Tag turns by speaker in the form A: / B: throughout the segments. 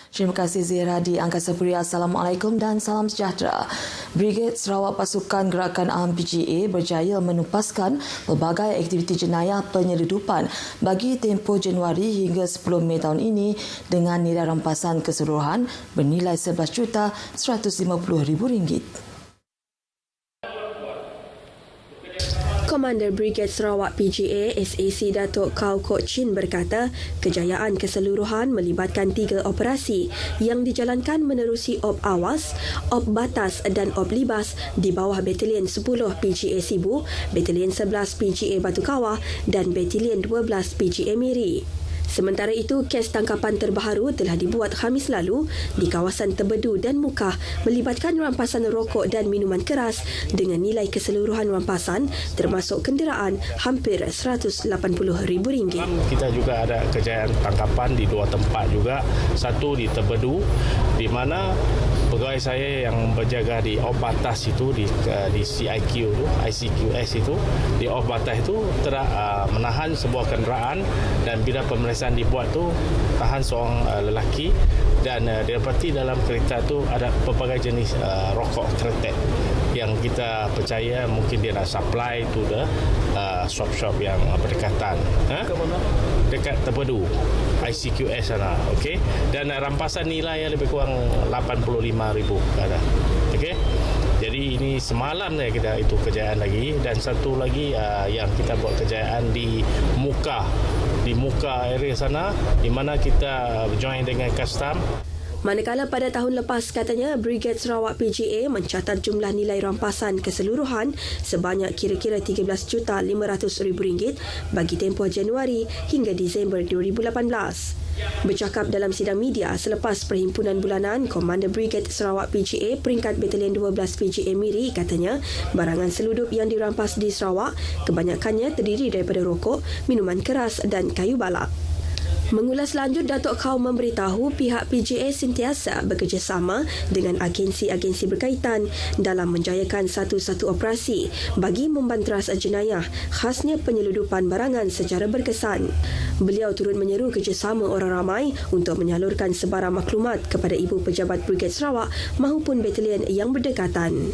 A: Terima kasih Zira di Angkasa Puri. Assalamualaikum dan salam sejahtera. Brigade Sarawak Pasukan Gerakan Am PGA berjaya menupaskan pelbagai aktiviti jenayah penyeludupan bagi tempoh Januari hingga 10 Mei tahun ini dengan nilai rampasan keseluruhan bernilai RM11,150,000.
B: Komander Brigade Sarawak PGA SAC Datuk Kau Kok Chin berkata kejayaan keseluruhan melibatkan 3 operasi yang dijalankan menerusi Op Awas, Op Batas dan Op Libas di bawah Batalion 10 PGA Sibu, Batalion 11 PGA Batu Kawah dan Batalion 12 PGA Miri. Sementara itu, kes tangkapan terbaru telah dibuat Khamis lalu di kawasan Tebedu dan Mukah melibatkan rampasan rokok dan minuman keras dengan nilai keseluruhan rampasan termasuk kenderaan hampir RM180,000.
C: Kita juga ada kejayaan tangkapan di 2 tempat juga. Satu di Tebedu di mana pegawai saya yang berjaga di Op Batas itu di CIQ tu, ICQS itu, di Op Batas itu menahan sebuah kenderaan dan bila pemeriksaan dibuat tu tahan seorang lelaki dan didapati dalam kereta tu ada pelbagai jenis rokok kretek yang kita percaya mungkin dia nak supply to the shop-shop yang berdekatan. Dekat Tebedu, ICQS sana, okey. Dan rampasan nilai yang lebih kurang RM85,000 ada. Okey. Jadi ini semalam kita itu kejayaan lagi dan satu lagi yang kita buat kejayaan di Muka area sana di mana kita join dengan custom.
B: Manakala pada tahun lepas katanya Brigade Sarawak PGA mencatat jumlah nilai rampasan keseluruhan sebanyak kira-kira RM13,500,000 bagi tempoh Januari hingga Disember 2018. Bercakap dalam sidang media selepas perhimpunan bulanan, Komander Brigade Sarawak PGA peringkat Batalion 12 PGA Miri katanya barangan seludup yang dirampas di Sarawak kebanyakannya terdiri daripada rokok, minuman keras dan kayu balak. Mengulas lanjut, Datuk Kau memberitahu pihak PGA sentiasa bekerjasama dengan agensi-agensi berkaitan dalam menjayakan satu-satu operasi bagi membanteras jenayah khasnya penyeludupan barangan secara berkesan. Beliau turut menyeru kerjasama orang ramai untuk menyalurkan sebarang maklumat kepada Ibu Pejabat Brigade Sarawak maupun batalion yang berdekatan.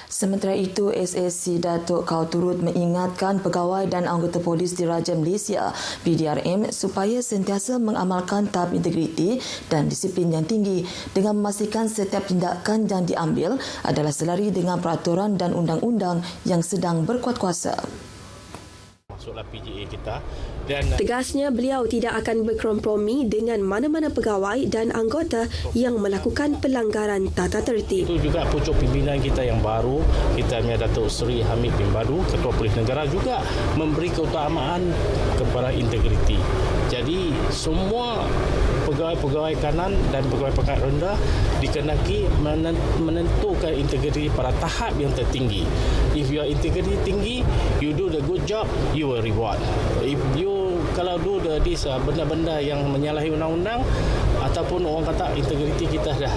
A: Sementara itu, SAC Datuk Kau turut mengingatkan pegawai dan anggota polis Diraja Malaysia PDRM supaya sentiasa mengamalkan tahap integriti dan disiplin yang tinggi dengan memastikan setiap tindakan yang diambil adalah selari dengan peraturan dan undang-undang yang sedang berkuat kuasa.
C: Masuklah PGA kita dan
B: tegasnya beliau tidak akan berkompromi dengan mana-mana pegawai dan anggota yang melakukan pelanggaran tata tertib.
C: Itu juga pucuk pimpinan kita yang baru, kita punya Datuk Seri Hamid bin Badu, Ketua Polis Negara juga memberi keutamaan kepada integriti. Jadi semua pegawai-pegawai kanan dan pegawai-pegawai rendah dikenaki menentukan integriti pada tahap yang tertinggi. If your integrity tinggi, you do the good job, you will reward. If you kalau do this benda-benda yang menyalahi undang-undang ataupun orang kata integriti kita dah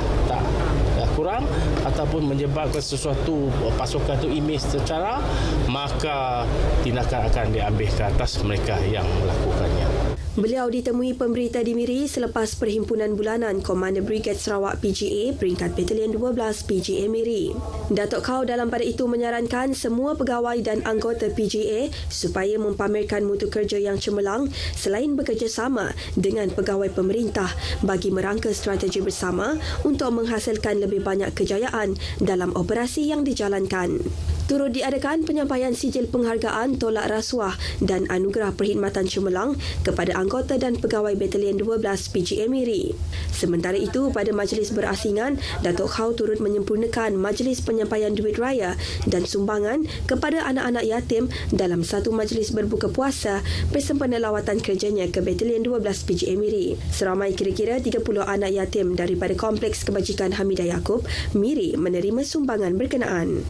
C: kurang ataupun menyebabkan sesuatu pasukan itu imej secara, maka tindakan akan diambil ke atas mereka yang melakukannya.
B: Beliau ditemui pemberita di Miri selepas perhimpunan bulanan Komander Brigade Sarawak PGA peringkat Batalion 12 PGA Miri. Datuk Kau dalam pada itu menyarankan semua pegawai dan anggota PGA supaya mempamerkan mutu kerja yang cemerlang selain bekerjasama dengan pegawai pemerintah bagi merangka strategi bersama untuk menghasilkan lebih banyak kejayaan dalam operasi yang dijalankan. Turut diadakan penyampaian sijil penghargaan tolak rasuah dan anugerah perkhidmatan cemerlang kepada anggota dan pegawai Batalion 12 PGA Miri. Sementara itu, pada majlis berasingan, Datuk Kau turut menyempurnakan majlis penyampaian duit raya dan sumbangan kepada anak-anak yatim dalam satu majlis berbuka puasa bersempena lawatan kerjanya ke Batalion 12 PGA Miri. Seramai kira-kira 30 anak yatim daripada Kompleks Kebajikan Hamidah Yaakob, Miri menerima sumbangan berkenaan.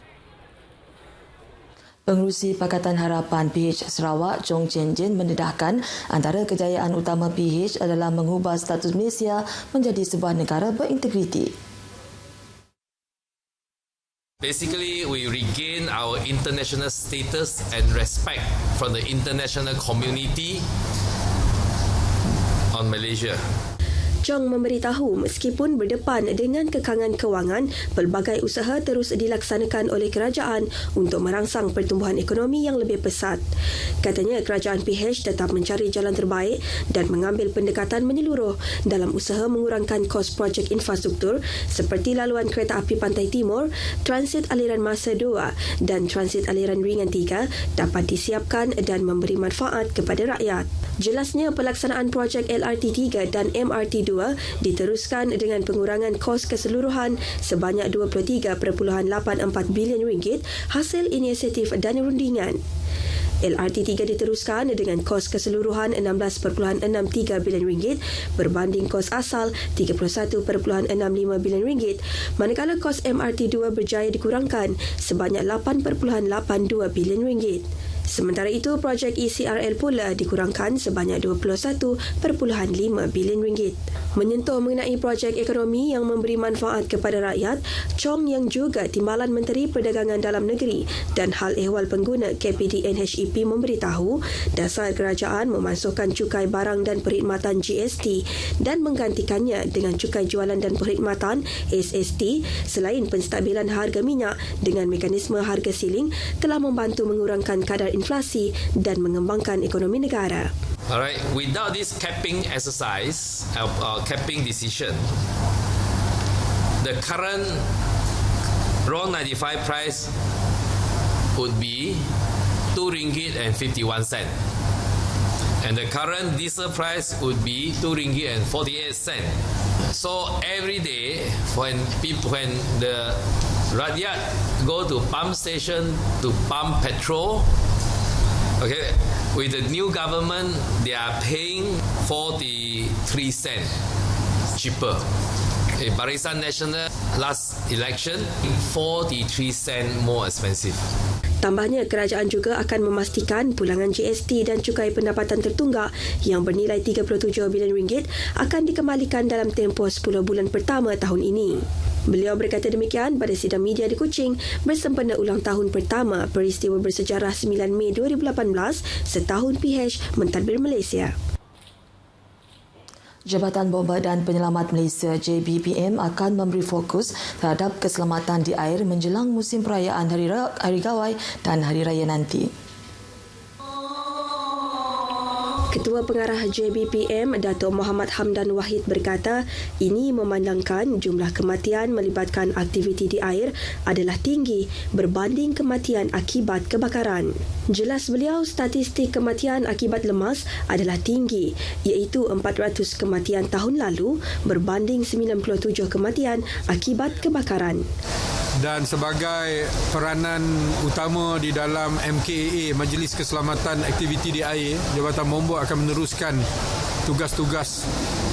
A: Pengerusi Pakatan Harapan PH Sarawak, Chong Chen Jin mendedahkan antara kejayaan utama PH adalah mengubah status Malaysia menjadi sebuah negara berintegriti.
D: Basically, we regain our international status and respect from the international community on Malaysia.
B: Chong memberitahu meskipun berdepan dengan kekangan kewangan, pelbagai usaha terus dilaksanakan oleh kerajaan untuk merangsang pertumbuhan ekonomi yang lebih pesat. Katanya kerajaan PH tetap mencari jalan terbaik dan mengambil pendekatan menyeluruh dalam usaha mengurangkan kos projek infrastruktur seperti laluan kereta api Pantai Timur, transit aliran masa 2 dan transit aliran ringan 3 dapat disiapkan dan memberi manfaat kepada rakyat. Jelasnya pelaksanaan projek LRT 3 dan MRT 2 diteruskan dengan pengurangan kos keseluruhan sebanyak RM23.84 bilion hasil inisiatif dana rundingan. LRT 3 diteruskan dengan kos keseluruhan RM16.63 bilion berbanding kos asal RM31.65 bilion, manakala kos MRT 2 berjaya dikurangkan sebanyak RM8.82 bilion. Sementara itu, projek ECRL pula dikurangkan sebanyak RM21.5 bilion. Menyentuh mengenai projek ekonomi yang memberi manfaat kepada rakyat, Chong yang juga Timbalan Menteri Perdagangan Dalam Negeri dan Hal Ehwal Pengguna KPDN HEP memberitahu dasar kerajaan memasukkan cukai barang dan perkhidmatan GST dan menggantikannya dengan cukai jualan dan perkhidmatan SST selain penstabilan harga minyak dengan mekanisme harga siling telah membantu mengurangkan kadar inflasi dan mengembangkan ekonomi negara.
D: Alright, without this capping exercise, capping decision, the current RON 95 price would be RM2.51. And the current diesel price would be RM2.48. So every day when the rakyat go to pump station to pump petrol, okay, with the new government, they are paying 43 cents cheaper. Barisan Nasional last election, 43 cents more expensive.
B: Tambahnya, kerajaan juga akan memastikan pulangan GST dan cukai pendapatan tertunggak yang bernilai RM37 bilion akan dikembalikan dalam tempoh 10 bulan pertama tahun ini. Beliau berkata demikian pada sidang media di Kuching bersempena ulang tahun pertama peristiwa bersejarah 9 Mei 2018 setahun PH mentadbir Malaysia.
A: Jabatan Bomba dan Penyelamat Malaysia JBPM akan memberi fokus terhadap keselamatan di air menjelang musim perayaan Hari Gawai dan Hari Raya nanti.
B: Ketua Pengarah JBPM, Datuk Muhammad Hamdan Wahid berkata, ini memandangkan jumlah kematian melibatkan aktiviti di air adalah tinggi berbanding kematian akibat kebakaran. Jelas beliau, statistik kematian akibat lemas adalah tinggi, iaitu 400 kematian tahun lalu berbanding 97 kematian akibat kebakaran.
E: Dan sebagai peranan utama di dalam MKAA, Majlis Keselamatan Aktiviti di Air, Jabatan Bomba akan meneruskan tugas-tugas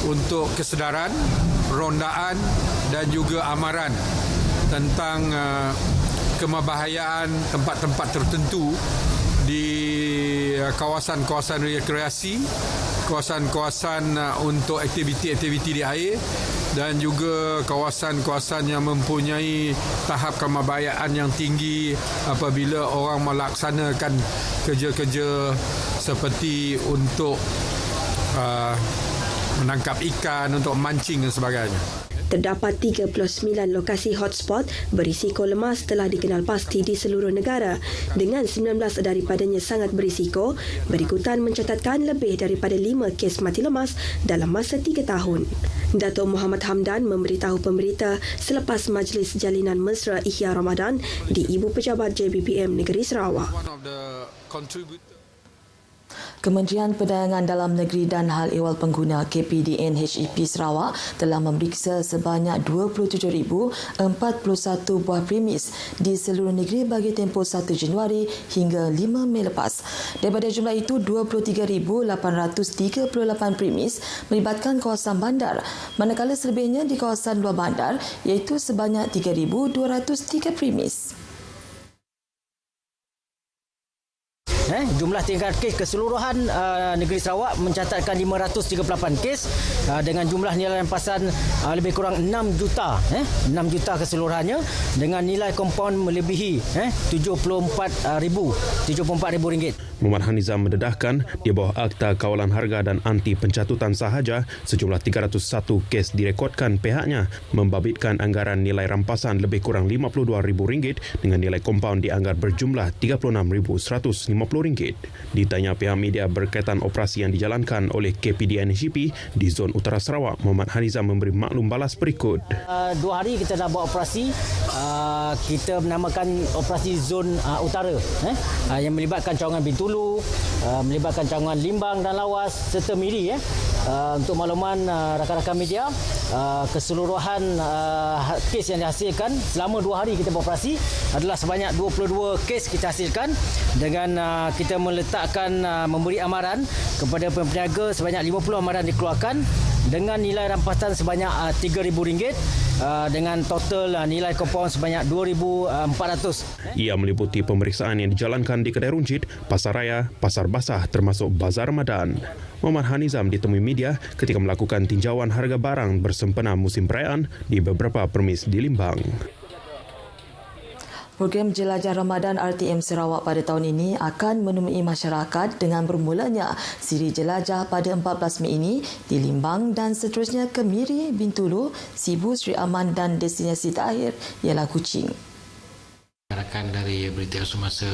E: untuk kesedaran, rondaan dan juga amaran tentang kemabahayaan tempat-tempat tertentu di kawasan-kawasan rekreasi, kawasan-kawasan untuk aktiviti-aktiviti di air dan juga kawasan-kawasan yang mempunyai tahap kemabahayaan yang tinggi apabila orang melaksanakan kerja-kerja seperti untuk menangkap ikan, untuk mancing dan sebagainya.
B: Terdapat 39 lokasi hotspot berisiko lemas telah dikenal pasti di seluruh negara dengan 19 daripadanya sangat berisiko berikutan mencatatkan lebih daripada 5 kes mati lemas dalam masa 3 tahun. Datuk Muhammad Hamdan memberitahu pemberita selepas Majlis Jalinan Mesra Ihya Ramadan di Ibu Pejabat JBPM Negeri Sarawak.
A: Kementerian Perdagangan Dalam Negeri dan Hal Ehwal Pengguna KPDN HEP Sarawak telah memeriksa sebanyak 27,041 buah premis di seluruh negeri bagi tempoh 1 Januari hingga 5 Mei lepas. Daripada jumlah itu, 23,838 premis melibatkan kawasan bandar, manakala selebihnya di kawasan luar bandar iaitu sebanyak 3,203 premis.
F: Jumlah tingkatan kes keseluruhan negeri Sarawak mencatatkan 538 kes dengan jumlah nilai rampasan lebih kurang 6 juta 6 juta keseluruhannya dengan nilai kompaun melebihi RM74,000.
G: Muhammad Hanizam mendedahkan di bawah Akta Kawalan Harga dan Anti Pencatutan sahaja, sejumlah 301 kes direkodkan pihaknya membabitkan anggaran nilai rampasan lebih kurang RM52,000 dengan nilai kompaun dianggar berjumlah RM36,150. Ditanya pihak media berkaitan operasi yang dijalankan oleh KPDNGP di zon Utara Sarawak, Muhammad Hanizam memberi maklum balas berikut.
F: 2 hari kita dah buat operasi, kita menamakan operasi zon utara yang melibatkan cawangan Bintulu, melibatkan cawangan Limbang dan Lawas serta Miri. Untuk makluman rakan-rakan media, keseluruhan kes yang dihasilkan selama 2 hari kita beroperasi adalah sebanyak 22 kes kita hasilkan dengan kita meletakkan memberi amaran kepada peniaga sebanyak 50 amaran dikeluarkan dengan nilai rampasan sebanyak RM3,000 dengan total nilai kompaun sebanyak RM2,400.
G: Ia meliputi pemeriksaan yang dijalankan di kedai runcit, pasar raya, pasar basah termasuk bazar Ramadan. Muhammad Hanizam ditemui media ketika melakukan tinjauan harga barang bersempena musim perayaan di beberapa permis di Limbang.
A: Program Jelajah Ramadan RTM Sarawak pada tahun ini akan menemui masyarakat dengan bermulanya siri jelajah pada 14 Mei ini di Limbang dan seterusnya ke Miri, Bintulu, Sibu, Sri Aman dan destinasi terakhir ialah Kuching.
H: Dari berita semasa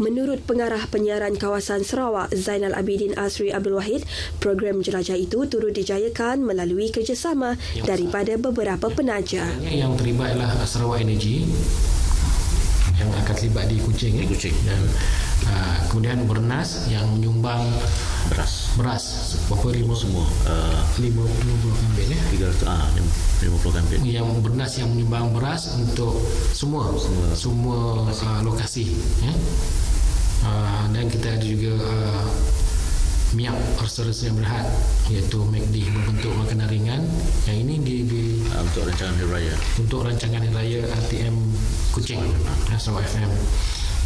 B: Menurut pengarah penyiaran kawasan Sarawak Zainal Abidin Asri Abdul Wahid, program jelajah itu turut dijayakan melalui kerjasama daripada beberapa penaja.
H: Yang terlibat ialah Sarawak Energy yang akan terlibat di Kuching, dan kemudian Bernas yang menyumbang beras berapa ribu semua 50 kambing 50 kambing yang Bernas yang menyumbang beras untuk semua lokasi dan kita ada juga Miap restoran yang berhad iaitu McD berbentuk makanan ringan yang ini untuk rancangan hari raya RTM Kuching Sarawak FM.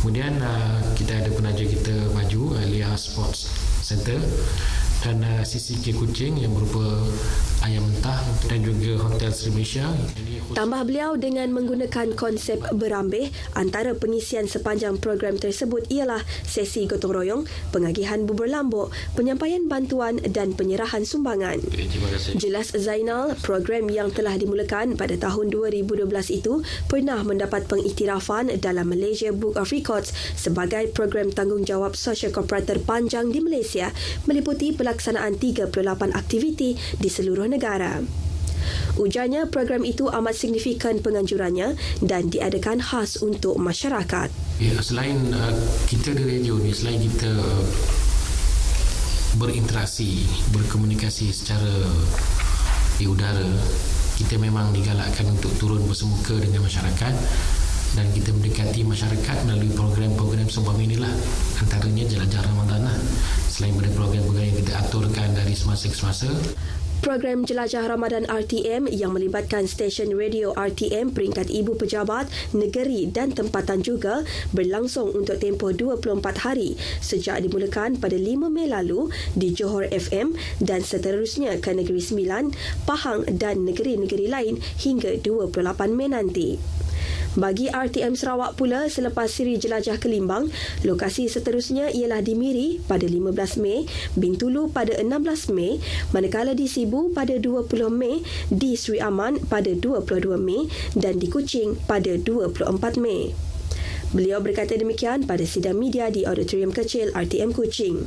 H: Kemudian kita ada penaja kita maju Alia Sports Center dan CCK Kuching yang berupa ayam mentah dan juga Hotel Sri Malaysia.
B: Tambah beliau dengan menggunakan konsep berambih, antara pengisian sepanjang program tersebut ialah sesi gotong royong, pengagihan bubur lambuk, penyampaian bantuan dan penyerahan sumbangan. Jelas Zainal, program yang telah dimulakan pada tahun 2012 itu pernah mendapat pengiktirafan dalam Malaysia Book of Records sebagai program tanggungjawab sosio-kooper terpanjang di Malaysia, meliputi pelaksanaan 38 aktiviti di seluruh negara. Ujarnya program itu amat signifikan penganjurannya dan diadakan khas untuk masyarakat.
H: Selain kita di radio ni, selain kita berinteraksi, berkomunikasi secara di udara, kita memang digalakkan untuk turun bersemuka dengan masyarakat dan kita mendekati masyarakat melalui program-program seumpama inilah, antaranya Jelajah Ramadan selain daripada program-program yang kita aturkan dari semasa ke semasa.
B: Program Jelajah Ramadan RTM yang melibatkan stesen radio RTM peringkat ibu pejabat, negeri dan tempatan juga berlangsung untuk tempoh 24 hari sejak dimulakan pada 5 Mei lalu di Johor FM dan seterusnya ke Negeri Sembilan, Pahang dan negeri-negeri lain hingga 28 Mei nanti. Bagi RTM Sarawak pula, selepas siri jelajah ke Limbang, lokasi seterusnya ialah di Miri pada 15 Mei, Bintulu pada 16 Mei, manakala di Sibu pada 20 Mei, di Sri Aman pada 22 Mei dan di Kuching pada 24 Mei. Beliau berkata demikian pada sidang media di Auditorium Kecil RTM Kuching.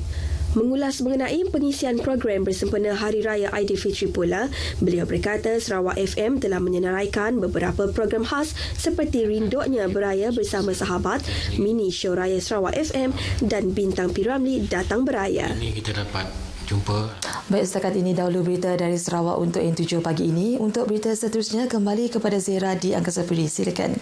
B: Mengulas mengenai pengisian program bersempena Hari Raya Aidilfitri pula, beliau berkata Sarawak FM telah menyenaraikan beberapa program khas seperti Rinduknya Beraya Bersama Sahabat, Mini Show Raya Sarawak FM dan Bintang P. Ramlee Datang Beraya.
H: Ini kita dapat jumpa.
A: Baik, setakat ini dahulu berita dari Sarawak untuk N7 pagi ini. Untuk berita seterusnya, kembali kepada Zera di Angkasa Puri. Silakan.